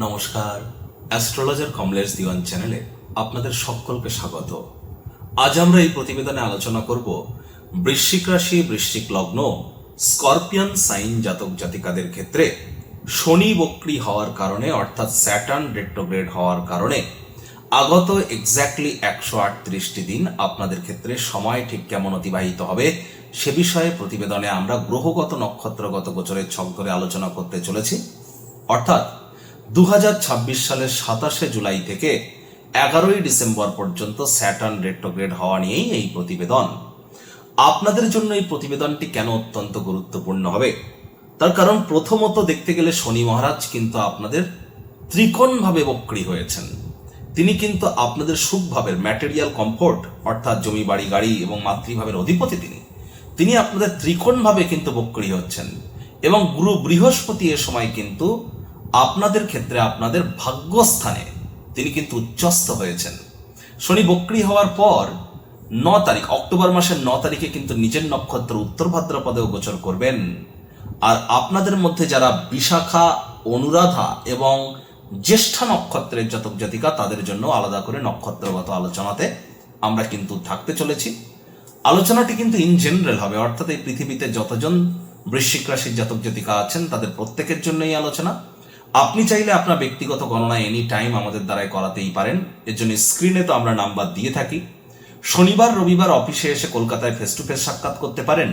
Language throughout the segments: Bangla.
নমস্কার, অ্যাস্ট্রোলজার কমলেশ দিওয়ান চ্যানেলে আপনাদের সকলকে স্বাগত। আজ আমরা এই প্রতিবেদনে আলোচনা করব বৃশ্চিক রাশি, বৃশ্চিক লগ্ন, স্করপিয়ন সাইন জাতক জাতিকাদের ক্ষেত্রে শনি বক্রী হওয়ার কারণে অর্থাৎ স্যাটার্ন রেট্রোগ্রেড হওয়ার কারণে আগত এক্স্যাক্টলি 138টি দিন আপনাদের ক্ষেত্রে সময় ঠিক কেমন অতিবাহিত হবে সে বিষয়ে প্রতিবেদনে আমরা গ্রহগত নক্ষত্রগত গোচরের ছক ধরে আলোচনা করতে চলেছি। অর্থাৎ 2026 সালের 27শে জুলাই থেকে 11ই ডিসেম্বর পর্যন্ত স্যাটার্ন রেট্রোগ্রেড হওয়া নিয়েই এই প্রতিবেদন। আপনাদের জন্য এই প্রতিবেদনটি কেন অত্যন্ত গুরুত্বপূর্ণ হবে তার কারণ প্রথমত দেখতে গেলে শনি মহারাজ কিন্তু আপনাদের ত্রিকোণভাবে বক্রী হয়েছেন। তিনি কিন্তু আপনাদের সুখভাবের ম্যাটেরিয়াল কমফোর্ট অর্থাৎ জমি বাড়ি গাড়ি এবং মাতৃভাবের অধিপতি। তিনি আপনাদের ত্রিকোণভাবে কিন্তু বক্রী হচ্ছেন এবং গুরু বৃহস্পতি এ সময় কিন্তু আপনাদের ক্ষেত্রে আপনাদের ভাগ্যস্থানে তিনি কিন্তু উচ্চস্থ হয়েছেন। শনি বক্রী হওয়ার পর 9 তারিখ অক্টোবর মাসের 9 তারিখে কিন্তু নিজের নক্ষত্র উত্তর ভাদ্রপদেও গোচর করবেন। আর আপনাদের মধ্যে যারা বিশাখা, অনুরাধা এবং জ্যেষ্ঠা নক্ষত্রের জাতক জাতিকা তাদের জন্য আলাদা করে নক্ষত্রগত আলোচনাতে আমরা কিন্তু থাকতে চলেছি। আলোচনাটি কিন্তু ইন জেনারেল হবে, অর্থাৎ এই পৃথিবীতে যতজন বৃশ্চিক রাশির জাতক জাতিকা আছেন তাদের প্রত্যেকের জন্য এই আলোচনা। আপনি চাইলে আপনার ব্যক্তিগত গণনা এনি টাইম আমাদের দ্বারাই করাতেই পারেন। এর জন্য স্ক্রিনে তো আমরা নাম্বার দিয়ে থাকি। শনিবার রবিবার অফিসে এসে কলকাতায় ফেস টু ফেস সাক্ষাৎ করতে পারেন।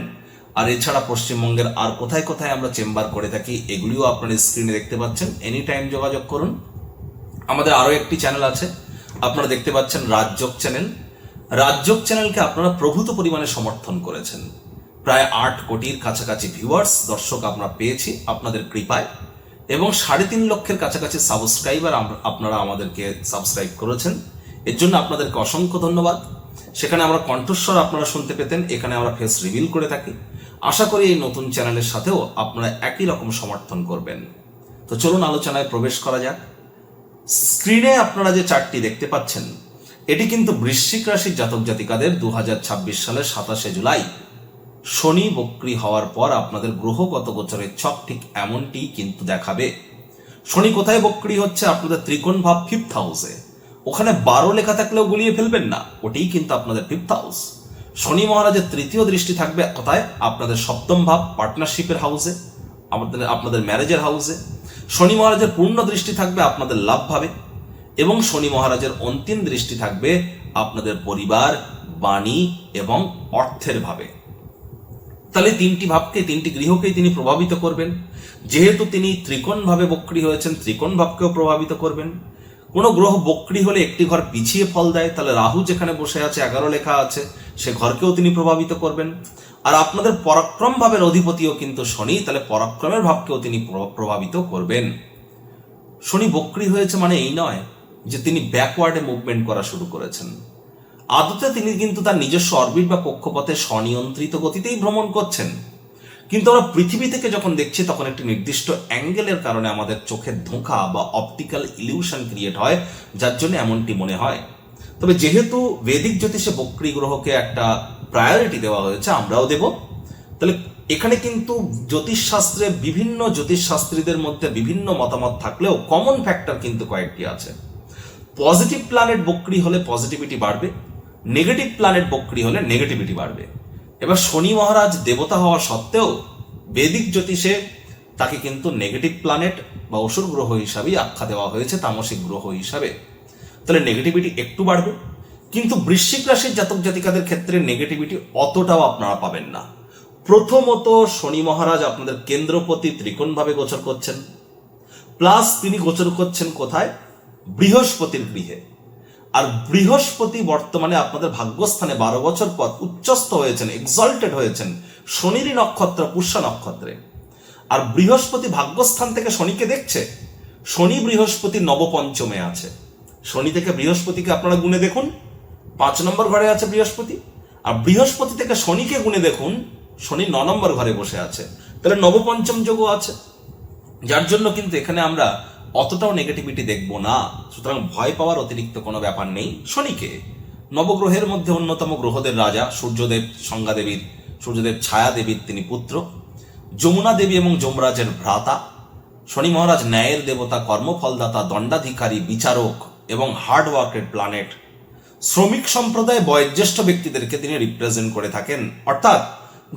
আর এছাড়া পশ্চিমবঙ্গের আর কোথায় কোথায় আমরা চেম্বার করে থাকি এগুলিও আপনারা স্ক্রিনে দেখতে পাচ্ছেন। এনি টাইম যোগাযোগ করুন। আমাদের আরো একটি চ্যানেল আছে, আপনারা দেখতে পাচ্ছেন রাজযোগ চ্যানেল। রাজযোগ চ্যানেলকে আপনারা প্রভূত পরিমাণে সমর্থন করেছেন। প্রায় 8 কোটির কাছাকাছি ভিউয়ার্স দর্শক আমরা পেয়েছি আপনাদের কৃপায়, এবং 3.5 লক্ষের কাছাকাছি সাবস্ক্রাইবার আপনারা আমাদেরকে সাবস্ক্রাইব করেছেন। এর জন্য আপনাদেরকে অসংখ্য ধন্যবাদ। সেখানে আমরা কণ্ঠস্বর আপনারা শুনতে পেতেন, এখানে আমরা ফেস রিভিল করে থাকি। আশা করি এই নতুন চ্যানেলের সাথেও আপনারা একই রকম সমর্থন করবেন। তো চলুন আলোচনায় প্রবেশ করা যাক। স্ক্রিনে আপনারা যে চার্টটি দেখতে পাচ্ছেন এটি কিন্তু বৃশ্চিক রাশির জাতক জাতিকাদের 2026 সালের 27শে জুলাই শনি বক্রী হওয়ার পর আপনাদের গ্রহগত গোচরের ছক ঠিক এমনটি কিন্তু দেখাবে। শনি কোথায় বক্রী হচ্ছে? আপনাদের ত্রিকোণ ভাব 5th হাউসে। ওখানে 12 লেখা থাকলেও গুলিয়ে ফেলবেন না, ওটাই কিন্তু আপনাদের 5th হাউস। শনি মহারাজের তৃতীয় দৃষ্টি থাকবে কোথায়? আপনাদের 7ম ভাব পার্টনারশিপের হাউসে, আপনাদের ম্যারেজের হাউসে। শনি মহারাজের পূর্ণ দৃষ্টি থাকবে আপনাদের লাভ ভাবে, এবং শনি মহারাজের অন্তিম দৃষ্টি থাকবে আপনাদের পরিবার, বাণী এবং অর্থের ভাবে। তাহলে 3টি ভাবকে, 3টি গৃহকেই তিনি প্রভাবিত করবেন। যেহেতু তিনি ত্রিকোণ ভাবে বক্রী হয়েছেন, ত্রিকোণ ভাবকেও প্রভাবিত করবেন। কোনো গ্রহ বক্রী হলে একটি ঘর পিছিয়ে ফল দেয়, তাহলে রাহু যেখানে বসে আছে 11 লেখা আছে সে ঘরকেও তিনি প্রভাবিত করবেন। আর আপনাদের পরাক্রম ভাবের অধিপতিও কিন্তু শনি, তাহলে পরাক্রমের ভাবকেও তিনি প্রভাবিত করবেন। শনি বক্রী হয়েছে মানে এই নয় যে তিনি ব্যাকওয়ার্ডে মুভমেন্ট করা শুরু করেছেন। আদতে তিনি কিন্তু তার নিজস্ব অরবিট বা কক্ষপথে স্বনিয়ন্ত্রিত গতিতেই ভ্রমণ করছেন। কিন্তু আমরা পৃথিবী থেকে যখন দেখছি তখন একটি নির্দিষ্ট অ্যাঙ্গেলের কারণে আমাদের চোখের ধোঁকা বা অপটিক্যাল ইলিউশন ক্রিয়েট হয়, যার জন্য এমনটি মনে হয়। তবে যেহেতু বৈদিক জ্যোতিষে বক্রী গ্রহকে একটা প্রায়োরিটি দেওয়া হয়েছে, আমরাও দেব। তাহলে এখানে কিন্তু জ্যোতিষশাস্ত্রে বিভিন্ন জ্যোতিষশাস্ত্রীদের মধ্যে বিভিন্ন মতামত থাকলেও কমন ফ্যাক্টর কিন্তু কয়েকটি আছে। পজিটিভ প্ল্যানেট বক্রী হলে পজিটিভিটি বাড়বে, নেগেটিভ প্ল্যানেট বক্রী হলে নেগেটিভিটি বাড়বে। এবার শনি মহারাজ দেবতা হওয়া সত্ত্বেও বৈদিক জ্যোতিষে তাকে কিন্তু নেগেটিভ প্ল্যানেট বা অসুর গ্রহ হিসাবেই আখ্যা দেওয়া হয়েছে, তামসিক গ্রহ হিসাবে। তাহলে নেগেটিভিটি একটু বাড়বে, কিন্তু বৃশ্চিক রাশির জাতক জাতিকাদের ক্ষেত্রে নেগেটিভিটি অতটাও আপনারা পাবেন না। প্রথমত শনি মহারাজ আপনাদের কেন্দ্রপতি ত্রিকোণ ভাবে গোচর করছেন, প্লাস তিনি গোচর করছেন কোথায়? বৃহস্পতির গৃহে। আর বৃহস্পতি বর্তমানে আপনাদের ভাগ্যস্থানে 12 বছর পর উচ্চস্থ হয়েছেন, এক্সল্টেড হয়েছেন শনিরই নক্ষত্র পুষ্য নক্ষত্রে। আর বৃহস্পতি ভাগ্যস্থান থেকে শনিকে দেখছে। শনি বৃহস্পতি নবপঞ্চমে আছে। শনি থেকে বৃহস্পতিকে আপনারা গুণে দেখুন, 5 নম্বর ঘরে আছে বৃহস্পতি। আর বৃহস্পতি থেকে শনিকে গুণে দেখুন, শনি 9 নম্বর ঘরে বসে আছে। তাহলে নবপঞ্চম যোগও আছে, যার জন্য কিন্তু এখানে আমরা অতটাও নেগেটিভিটি দেখব না। সুতরাং ভয় পাওয়ার অতিরিক্ত কোনো ব্যাপার নেই। শনিকে নবগ্রহের মধ্যে অন্যতম গ্রহদের রাজা, সূর্যদেব সংজ্ঞা দেবীর, সূর্যদেব ছায়া দেবীর তিনি পুত্র, যমুনা দেবী এবং যমরাজের ভ্রাতা, শনি মহারাজ ন্যায়ের দেবতা, কর্মফলদাতা, দণ্ডাধিকারী, বিচারক এবং হার্ডওয়ার্কের প্ল্যানেট। শ্রমিক সম্প্রদায় বয়োজ্যেষ্ঠ ব্যক্তিদেরকে তিনি রিপ্রেজেন্ট করে থাকেন, অর্থাৎ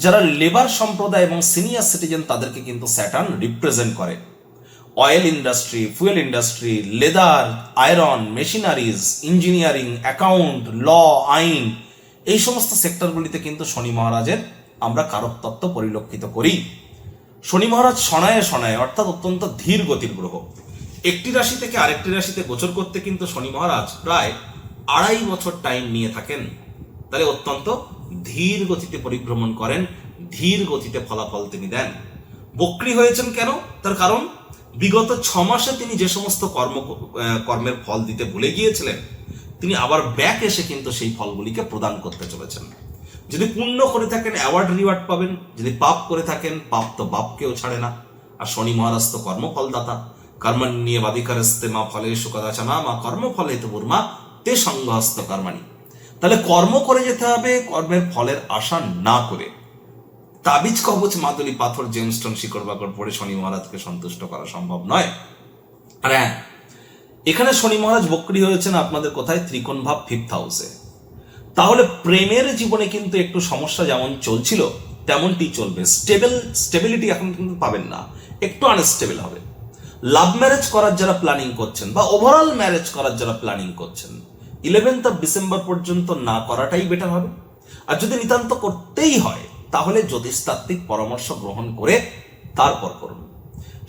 যারা লেবার সম্প্রদায় এবং সিনিয়র সিটিজেন তাদেরকে কিন্তু স্যাটার্ন রিপ্রেজেন্ট করে। Oil industry, fuel industry, leather, iron, machineries, engineering, account, law, আইন, এই সমস্ত সেক্টরগুলিতে কিন্তু শনি মহারাজের আমরা কারক তত্ত্ব পরিলক্ষিত করি। শনি মহারাজ শনায়ে শনায়ে অর্থাৎ অত্যন্ত ধীর গতির গ্রহ। একটি রাশি থেকে আরেকটি রাশিতে গোচর করতে কিন্তু শনি মহারাজ প্রায় 2.5 বছর টাইম নিয়ে থাকেন। তাহলে অত্যন্ত ধীর গতিতে পরিভ্রমণ করেন, ধীর গতিতে ফলাফল তিনি দেন। বক্রী হয়েছেন কেন? তার কারণ বিগত 6 মাসে তিনি যে সমস্ত কর্মের ফল দিতে ভুলে গিয়েছিলেন, তিনি আবার ব্যাক এসে কিন্তু সেই ফলগুলিকে প্রদান করতে চলেছেন। যদি পুণ্য করে থাকেন অ্যাওয়ার্ড রিওয়ার্ড পাবেন, যদি পাপ করে থাকেন পাপ তো বাপকেও ছাড়ে না। আর শনি মহারাজ তো কর্মফলদাতা। কর্মণ্যেবাধিকারস্তে মা ফলেষু কদাচন মা কর্মফলে তো বুর্মা তে সংঘহস্ত কর্মাণি। তাহলে কর্ম করে যেতে হবে, কর্মের ফলের আশা না করে। তাবিজ কবচ মাদুলি পাথর জেমস্টোন শিকড় বাকড় পড়ে শনি মহারাজকে সন্তুষ্ট করা সম্ভব নয়। আর হ্যাঁ, এখানে শনি মহারাজ বক্রী হয়েছেন আপনাদের কোথায়? ত্রিকোণ ভাব 5th হাউসে। তাহলে প্রেমের জীবনে কিন্তু একটু সমস্যা যেমন চলছিল তেমনটি চলবে। স্টেবিলিটি এখন কিন্তু পাবেন না, একটু আনস্টেবল হবে। লাভ ম্যারেজ করার যারা প্ল্যানিং করছেন বা ওভারঅল ম্যারেজ করার যারা প্ল্যানিং করছেন, 11th ডিসেম্বর পর্যন্ত না করাটাই বেটার হবে। আর যদি নিতান্ত করতেই হয় তাহলে জ্যোতিষতাত্ত্বিক পরামর্শ গ্রহণ করে তারপর করুন।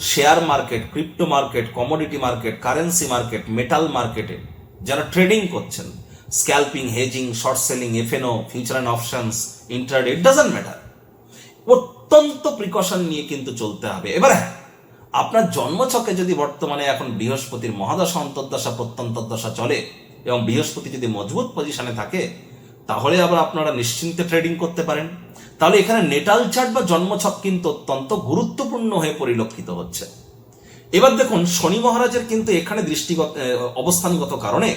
Share market, crypto market, commodity market, currency market, metal মার্কেটে যারা ট্রেডিং করছেন, scalping, hedging, short selling, F&O, future and options, intraday, it doesn't matter, অত্যন্ত প্রিকশন নিয়ে কিন্তু চলতে হবে। এবার হ্যাঁ, আপনার জন্মছকে যদি বর্তমানে এখন বৃহস্পতির মহাদশা, অন্তর্দশা, প্রত্যন্তর্দশা চলে এবং বৃহস্পতি যদি মজবুত পজিশনে থাকে, তাহলে আবার আপনারা নিশ্চিন্তে ট্রেডিং করতে পারেন। তাহলে এখানে নেটাল চার্ট বা জন্মছক কিন্তু অত্যন্ত গুরুত্বপূর্ণ হয়ে পরিলক্ষিত হচ্ছে। এবার দেখুন, শনি মহারাজের কিন্তু এখানে দৃষ্টিগত অবস্থানগত কারণে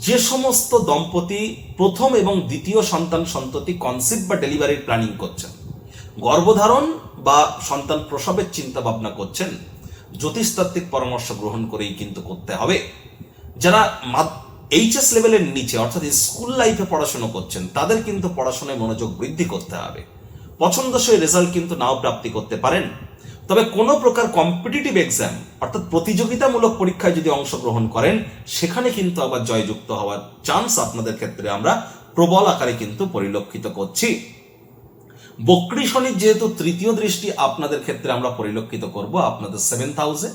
যে সমস্ত দম্পতি প্রথম এবং দ্বিতীয় সন্ততি কনসিভ বা ডেলিভারির প্ল্যানিং করছেন, গর্ভধারণ বা সন্তান প্রসবের চিন্তা ভাবনা করছেন, জ্যোতিষতাত্ত্বিক পরামর্শ গ্রহণ করেই কিন্তু করতে হবে। যারা এইচএস লেভেলের নিচে অর্থাৎ স্কুল লাইফে পড়াশোনা করছেন, তাদের কিন্তু পড়াশোনায় মনোযোগ বৃদ্ধি করতে হবে। পছন্দসই রেজাল্ট কিন্তু নাও প্রাপ্তি করতে পারেন। তবে কোনো প্রকার কম্পিটিটিভ এক্সাম অর্থাৎ প্রতিযোগিতামূলক পরীক্ষায় যদি অংশগ্রহণ করেন, সেখানে কিন্তু আবার জয়যুক্ত হওয়ার চান্স আপনাদের ক্ষেত্রে আমরা প্রবল আকারে কিন্তু পরিলক্ষিত করছি। বক্রী শনির যেহেতু তৃতীয় দৃষ্টি আপনাদের ক্ষেত্রে আমরা পরিলক্ষিত করব আপনাদের 7th হাউসে,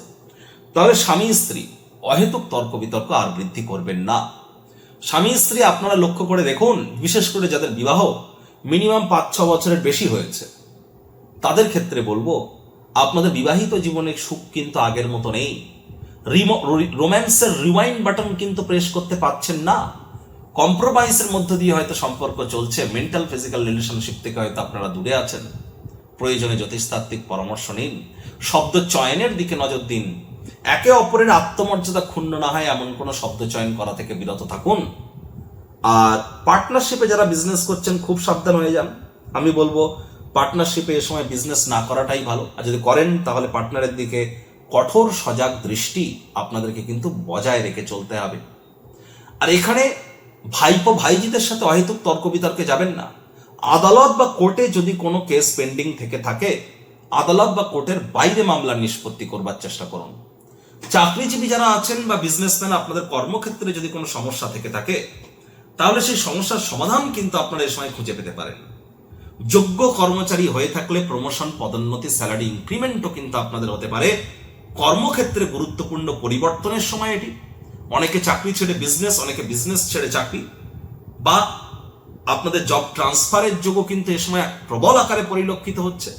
তাহলে স্বামী স্ত্রী অহেতুক তর্ক বিতর্ক আর বৃদ্ধি করবেন না। স্বামী স্ত্রী আপনারা লক্ষ্য করে দেখুন, বিশেষ করে যাদের বিবাহ মিনিমাম 5-6 বছরের বেশি হয়েছে, তাদের ক্ষেত্রে বলবো আপনাদের বিবাহিত জীবনের সুখ কিন্তু আগের মতো নেই। রোম্যান্সের রিওয়াইন্ড বাটন কিন্তু প্রেস করতে পারছেন না। কম্প্রোমাইজের মধ্য দিয়ে হয়তো সম্পর্ক চলছে, মেন্টাল ফিজিক্যাল রিলেশনশিপ থেকে হয়তো আপনারা দূরে আছেন। প্রয়োজনে জ্যোতিষতাত্ত্বিক পরামর্শ নিন, শব্দ চয়নের দিকে নজর দিন। একে অপরের আত্মমর্যাদা ক্ষুণ্ণ না হয় এমন কোনো শব্দ চয়ন করা থেকে বিরত থাকুন। আর পার্টনারশিপে যারা বিজনেস করছেন খুব সাবধান হয়ে যান। আমি বলবো পার্টনারশিপে এ সময় বিজনেস না করাটাই ভালো। আর যদি করেন তাহলে পার্টনারের দিকে কঠোর সজাগ দৃষ্টি আপনাদেরকে কিন্তু বজায় রেখে চলতে হবে। আর এখানে ভাইপো ভাইজিদের সাথে অহেতুক তর্ক বিতর্কে যাবেন না। আদালত বা কোর্টে যদি কোনো কেস পেন্ডিং থেকে থাকে, আদালত বা কোর্টের বাইরে মামলা নিষ্পত্তি করবার চেষ্টা করুন। চাকরিজীবী যারা আছেন বা বিজনেসম্যান, আপনাদের কর্মক্ষেত্রে যদি কোনো সমস্যা থেকে থাকে, তাহলে সেই সমস্যার সমাধান কিন্তু আপনারা এই সময় খুঁজে পেতে পারেন। যোগ্য কর্মচারী হয়ে থাকলে প্রমোশন, পদোন্নতি, স্যালারি ইনক্রিমেন্টও কিন্তু আপনাদের হতে পারে। কর্মক্ষেত্রে গুরুত্বপূর্ণ পরিবর্তনের সময় এটি। অনেকে চাকরি ছেড়ে বিজনেস, অনেকে বিজনেস ছেড়ে চাকরি, বা আপনাদের জব ট্রান্সফারের যোগও কিন্তু এ সময় প্রবল আকারে পরিলক্ষিত হচ্ছে।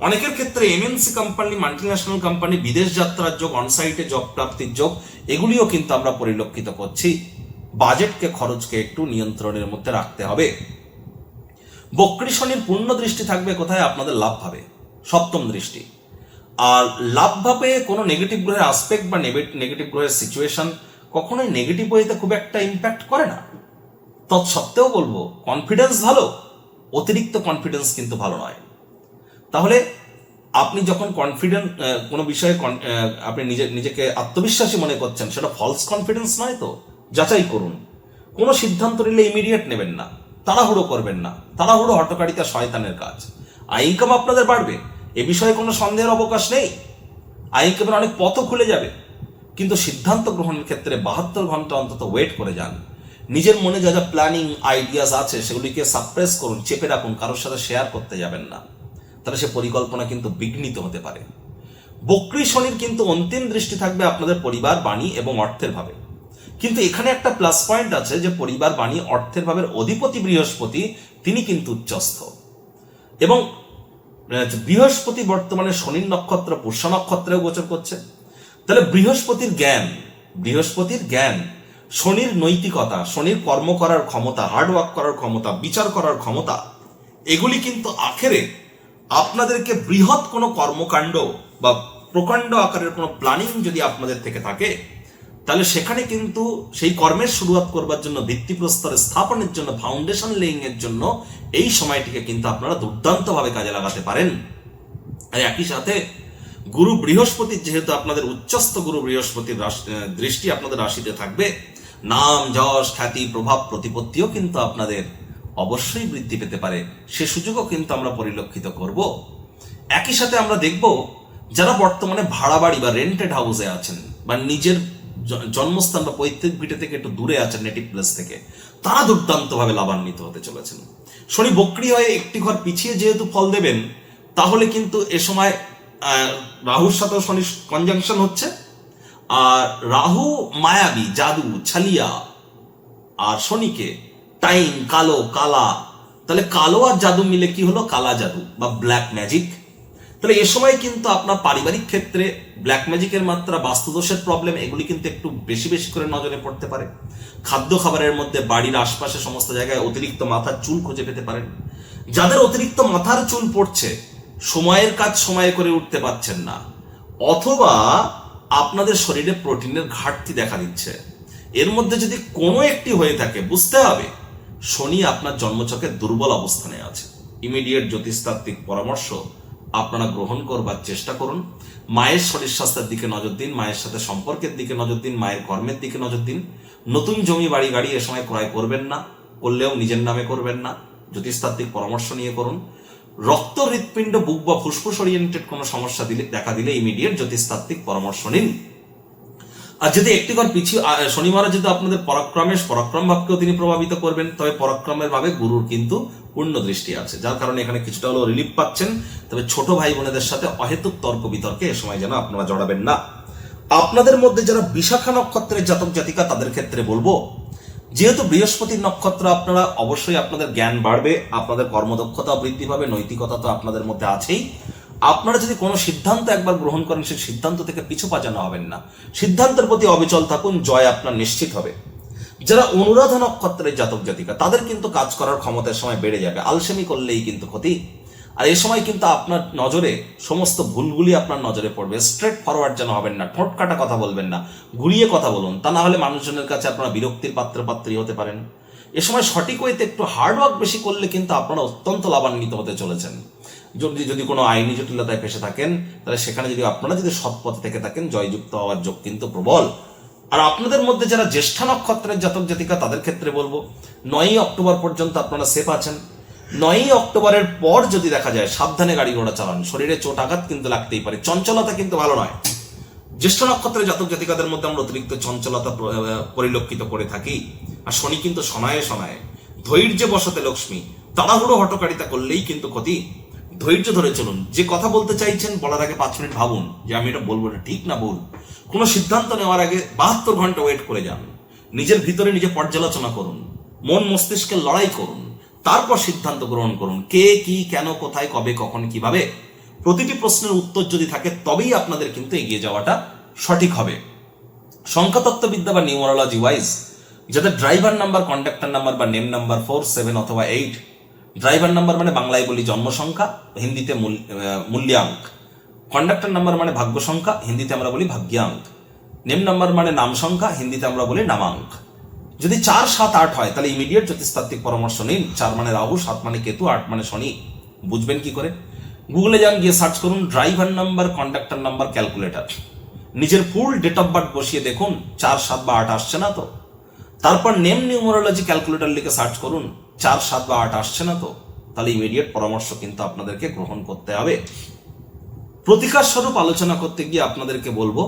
অনেকের ক্ষেত্রে এমএনসি কোম্পানি, মাল্টিন্যাশনাল কোম্পানি, বিদেশ যাত্রার যোগ, অনসাইটে জব প্রাপ্তির যোগ, এগুলিও কিন্তু আমরা পরিলক্ষিত করছি। বাজেটকে, খরচকে একটু নিয়ন্ত্রণের মধ্যে রাখতে হবে। বক্রী শনির পূর্ণ দৃষ্টি থাকবে কোথায়? আপনাদের লাভ ভাবে, 7ম দৃষ্টি। আর লাভ ভাবে কোনো নেগেটিভ গ্রহের আসপেক্ট বা নেগেটিভ গ্রহের সিচুয়েশন কখনোই নেগেটিভ ওয়েতে খুব একটা ইম্প্যাক্ট করে না। তৎসত্ত্বেও বলবো কনফিডেন্স ভালো, অতিরিক্ত কনফিডেন্স কিন্তু ভালো নয়। তাহলে আপনি যখন কনফিডেন্ট কোনো বিষয়ে আপনি নিজেকে আত্মবিশ্বাসী মনে করছেন, সেটা ফলস কনফিডেন্স নয় তো? যাচাই করুন। কোনো সিদ্ধান্ত নিলে ইমিডিয়েট নেবেন না, তাড়াহুড়ো করবেন না। তাড়াহুড়ো হঠকারিতা শয়তানের কাজ। আয় ইনকাম আপনাদের বাড়বে, এ বিষয়ে কোনো সন্দেহের অবকাশ নেই। আয় ইনকামের অনেক পথও খুলে যাবে, কিন্তু সিদ্ধান্ত গ্রহণের ক্ষেত্রে 72 ঘন্টা অন্তত ওয়েট করে যান। নিজের মনে যা যা প্ল্যানিং আইডিয়াস আছে সেগুলিকে সাপ্রেস করুন, চেপে রাখুন, কারোর সাথে শেয়ার করতে যাবেন না, তাহলে সে পরিকল্পনা কিন্তু বিঘ্নিত হতে পারে। বক্রী শনির কিন্তু অন্তিম দৃষ্টি থাকবে আপনাদের পরিবার, বাণী এবং অর্থের ভাবে। কিন্তু এখানে একটা প্লাস পয়েন্ট আছে যে পরিবার, বাণী, অর্থের ভাবের অধিপতি বৃহস্পতি, তিনি কিন্তু উচ্চস্থ। এবং বৃহস্পতি বর্তমানে শনির নক্ষত্র পুষ্য নক্ষত্রেও গোচর করছে। তাহলে বৃহস্পতির জ্ঞান, শনির নৈতিকতা, শনির কর্ম করার ক্ষমতা, হার্ডওয়ার্ক করার ক্ষমতা, বিচার করার ক্ষমতা, এগুলি কিন্তু আখেরে আপনাদেরকে বৃহৎ কোনো কর্মকাণ্ড বা প্রকাণ্ড আকারের কোনো প্ল্যানিং যদি আপনাদের থেকে থাকে, তাহলে সেখানে কিন্তু সেই কর্মের শুরুয়াত করবার জন্য, ভিত্তিপ্রস্তর স্থাপনের জন্য, ফাউন্ডেশন লেইং এর জন্য এই সময়টিকে কিন্তু আপনারা দুর্দান্তভাবে কাজে লাগাতে পারেন। আর একই সাথে গুরু বৃহস্পতির, যেহেতু আপনাদের উচ্চস্থ গুরু বৃহস্পতির দৃষ্টি আপনাদের রাশিতে থাকবে, নাম, যশ, খ্যাতি, প্রভাব, প্রতিপত্তিও কিন্তু আপনাদের অবশ্যই বৃদ্ধি পেতে পারে। সে সুযোগও কিন্তু আমরা পরিলক্ষিত করব। একই সাথে আমরা দেখব যারা বর্তমানে ভাড়া বাড়ি বা রেন্টেড হাউসে আছেন, বা নিজের জন্মস্থান বা পৈতৃক ভিটে থেকে একটু দূরে আছেন, নেটিভ প্লেস থেকে, তারা দুর্দান্তভাবে লাভান্বিত হতে চলেছেন। শনি বক্রী হয়ে একটি ঘর পিছিয়ে যেহেতু ফল দেবেন, তাহলে কিন্তু এ সময় রাহুর সাথেও শনি কনজাংশন হচ্ছে। আর রাহু মায়াবী, জাদু, ছালিয়া, আর শনিকে টাইম, কালো, কালা, তাহলে কালো আর জাদু মিলে কি হলো? কালা জাদু বা ব্ল্যাক ম্যাজিক। তাহলে এ সময় কিন্তু আপনার পারিবারিক ক্ষেত্রে ব্ল্যাক ম্যাজিকের মাত্রা, বাস্তুদোষের প্রবলেম, এগুলি কিন্তু একটু বেশি বেশি করে নজরে পড়তে পারে। খাদ্য খাবারের মধ্যে, বাড়ির আশপাশে সমস্ত জায়গায় অতিরিক্ত মাথার চুল খুঁজে পেতে পারেন। যাদের অতিরিক্ত মাথার চুল পড়ছে, সময়ের কাজ সময়ে করে উঠতে পারছেন না, অথবা আপনাদের শরীরে প্রোটিনের ঘাটতি দেখা দিচ্ছে, এর মধ্যে যদি কোনো একটি হয়ে থাকে, বুঝতে হবে শনি আপনার জন্মছকে দুর্বল অবস্থানে আছে। ইমিডিয়েট জ্যোতিষতাত্ত্বিক পরামর্শ আপনারা গ্রহণ করবার চেষ্টা করুন। মায়ের শরীর স্বাস্থ্যের দিকে নজর দিন, মায়ের সাথে সম্পর্কের দিকে নজর দিন, মায়ের কর্মের দিকে নজর দিন। নতুন জমি, বাড়ি, গাড়ি এ সময় ক্রয় করবেন না, করলেও নিজের নামে করবেন না, জ্যোতিষতাত্ত্বিক পরামর্শ নিয়ে করুন। রক্ত, হৃৎপিণ্ড, বুক বা ফুসফুস ওরিয়েন্টেড কোনো সমস্যা দেখা দিলে ইমিডিয়েট জ্যোতিষতাত্ত্বিক পরামর্শ নিন। আর যদি একটি ঘর পিছিয়ে, শনি মহারাজ যদি আপনাদের পরাক্রম ভাবকেও তিনি প্রভাবিত করবেন, তবে পরাক্রমের ভাবে গুরুর কিন্তু পূর্ণ দৃষ্টি আছে, যার কারণে এখানে কিছুটা হলেও রিলিফ পাচ্ছেন। তবে ছোট ভাই বোনেদের সাথে অহেতুক তর্ক বিতর্কে এ সময় যেন আপনারা জড়াবেন না। আপনাদের মধ্যে যারা বিশাখা নক্ষত্রের জাতক জাতিকা, তাদের ক্ষেত্রে বলবো, যেহেতু বৃহস্পতির নক্ষত্র, আপনারা অবশ্যই আপনাদের জ্ঞান বাড়বে, আপনাদের কর্মদক্ষতা বৃদ্ধি পাবে, নৈতিকতা তো আপনাদের মধ্যে আছেই। আপনারা যদি কোনো সিদ্ধান্ত একবার গ্রহণ করেন, সেই সিদ্ধান্ত থেকে পিছু পাচানো হবেন না, সিদ্ধান্তের প্রতি অবিচল থাকুন, জয় আপনার নিশ্চিত হবে। যারা অনুরাধা নক্ষত্রের জাতক জাতিকা, তাদের কিন্তু কাজ করার ক্ষমতার সময় বেড়ে যাবে, আলসেমি করলেই কিন্তু ক্ষতি। আর এই সময় কিন্তু আপনার নজরে সমস্ত ভুলগুলি আপনার নজরে পড়বে। স্ট্রেট ফরওয়ার্ড যেন হবেন না, ঠোঁট কাটা কথা বলবেন না, ঘুরিয়ে কথা বলুন, তা না হলে মানুষজনের কাছে আপনারা বিরক্তির পাত্রী হতে পারেন। এ সময় সঠিক ওয়েতে একটু হার্ডওয়ার্ক বেশি করলে কিন্তু আপনারা অত্যন্ত লাভান্বিত হতে চলেছেন। যদি কোনো আইনি জটিলতায় ফেসে থাকেন, তাহলে সেখানে আপনারা যদি সৎ পথে থেকে থাকেন, জয়যুক্ত হওয়ার যোগ কিন্তু প্রবল। আর আপনাদের মধ্যে যারা জ্যেষ্ঠা নক্ষত্রের জাতক জাতিকা, তাদের ক্ষেত্রে বলবো 9ই অক্টোবর পর্যন্ত আপনারা সেফ আছেন। 9ই অক্টোবরের পর যদি দেখা যায়, সাবধানে গাড়ি ঘোড়া চালান, শরীরে চোট আঘাত কিন্তু লাগতেই পারে, চঞ্চলতা কিন্তু ভালো নয়। জ্যেষ্ঠ নক্ষত্রের জাতক জাতিকাদের মধ্যে আমরা অতিরিক্ত চঞ্চলতা পরিলক্ষিত করে থাকি। আর শনি কিন্তু শনায়ে ধৈর্য বসতে লক্ষ্মী, তাড়াহুড়ো হটকারিতা করলেই কিন্তু ক্ষতি। ধৈর্য ধরে চলুন, যে কথা বলতে চাইছেন বলার আগে 5 মিনিট ভাবুন যে আমি এটা বলবো, এটা ঠিক না ভুল। কোনো সিদ্ধান্ত নেওয়ার আগে 72 ঘন্টা ওয়েট করে যান, নিজের ভিতরে নিজে পর্যালোচনা করুন, মন মস্তিষ্কের লড়াই করুন, তারপর সিদ্ধান্ত গ্রহণ করুন। কে, কি, কেন, কোথায়, কবে, কখন, কিভাবে, প্রতিটি প্রশ্নের উত্তর যদি থাকে, তবেই আপনাদের কিন্তু এগিয়ে যাওয়াটা সঠিক হবে। সংখ্যাতত্ত্ববিদ্যা বা নিউমারোলজি ওয়াইজ যাদের ড্রাইভার নাম্বার, কন্ডাক্টর নাম্বার বা নেম নাম্বার 4, 7 অথবা 8, ড্রাইভার নাম্বার মানে বাংলায় বলি জন্ম সংখ্যা, হিন্দিতে মূল্যাঙ্ক। কন্ডাক্টর নাম্বার মানে ভাগ্য সংখ্যা, হিন্দিতে আমরা বলি ভাগ্যাঙ্ক। নেম নাম্বার মানে নাম সংখ্যা, হিন্দিতে আমরা বলি নামাঙ্ক। যদি 4, 7, 8 হয়, তাহলে ইমিডিয়েট জ্যোতিষতাত্ত্বিক পরামর্শ নিন। 4 মানে রাহু, 7 মানে কেতু, 8 মানে শনি। বুঝবেন কি করে? গুগলে যান, গিয়ে সার্চ করুন driver number, conductor number, calculator. নিজের ফুল ডেট অফ বার্থ বসিয়ে দেখুন 4, 7 বা 8 আসছে না তো। তারপর নেম নিউমারোলজি ক্যালকুলেটর লিখে সার্চ করুন 4, 7 বা 8 আসছে না তো। তাহলে ইমিডিয়েট পরামর্শ কিন্তু আপনাদেরকে গ্রহণ করতে হবে। প্রতিকার স্বরূপ আলোচনা করতে গিয়ে আপনাদেরকে বলবো,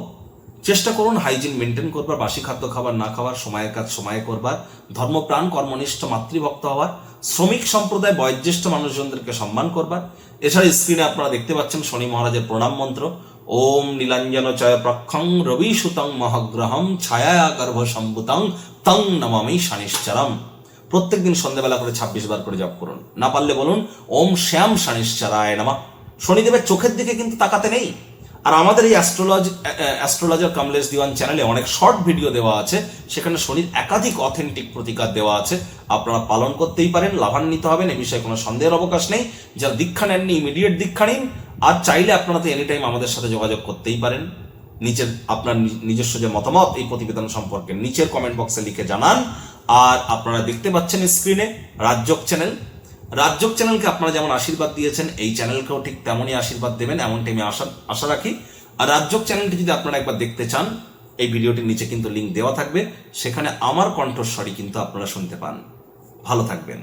চেষ্টা করুন হাইজিন মেনটেন করবার, বাসি খাদ্য খাবার না খাওয়ার, সময়ের কাজ সময়ে করবার, ধর্মপ্রাণ কর্মনিষ্ঠ মাতৃভক্ত হওয়ার, শ্রমিক সম্প্রদায় বয়োজ্যেষ্ঠ মানুষজনদেরকে সম্মান করবার। এছাড়া স্ক্রিনে আপনারা দেখতে পাচ্ছেন শনি মহারাজের প্রণাম মন্ত্র, ওম নীলাঞ্জন চয় প্রক্ষং রবি সুতং মহাগ্রহম ছায়া গর্ভ সম্ভুতং তং নমামি শনিশ্চরম। প্রত্যেকদিন সন্ধ্যাবেলা করে 26 বার করে জপ করুন। না পারলে বলুন ওম শ্যাম শনিশ্চরায় নমঃ। শনিদেবের চোখের দিকে কিন্তু তাকাতে নেই। আর আমাদের এই অ্যাস্ট্রোলজার কমলেশ দিওয়ান চ্যানেলে অনেক শর্ট ভিডিও দেওয়া আছে, সেখানে শনির একাধিক অথেন্টিক প্রতিকার দেওয়া আছে, আপনারা পালন করতেই পারেন, লাভান্বিত হবেন, এ বিষয়ে কোনো সন্দেহের অবকাশ নেই। যারা দীক্ষা নেননি ইমিডিয়েট দীক্ষা নিন। আর চাইলে আপনারা তো এনি টাইম আমাদের সাথে যোগাযোগ করতেই পারেন। নিচের আপনার নিজস্ব যে মতামত এই প্রতিবেদন সম্পর্কে নিচের কমেন্ট বক্সে লিখে জানান। আর আপনারা দেখতে পাচ্ছেন স্ক্রিনে রাজযোগ চ্যানেল। রাজযোগ চ্যানেলকে আপনারা যেমন আশীর্বাদ দিয়েছেন, এই চ্যানেলকেও ঠিক তেমনই আশীর্বাদ দেবেন, এমনটি আমি আশা রাখি। আর রাজযোগ চ্যানেলটি যদি আপনারা একবার দেখতে চান, এই ভিডিওটির নিচে কিন্তু লিঙ্ক দেওয়া থাকবে, সেখানে আমার কণ্ঠস্বরই কিন্তু আপনারা শুনতে পান। ভালো থাকবেন।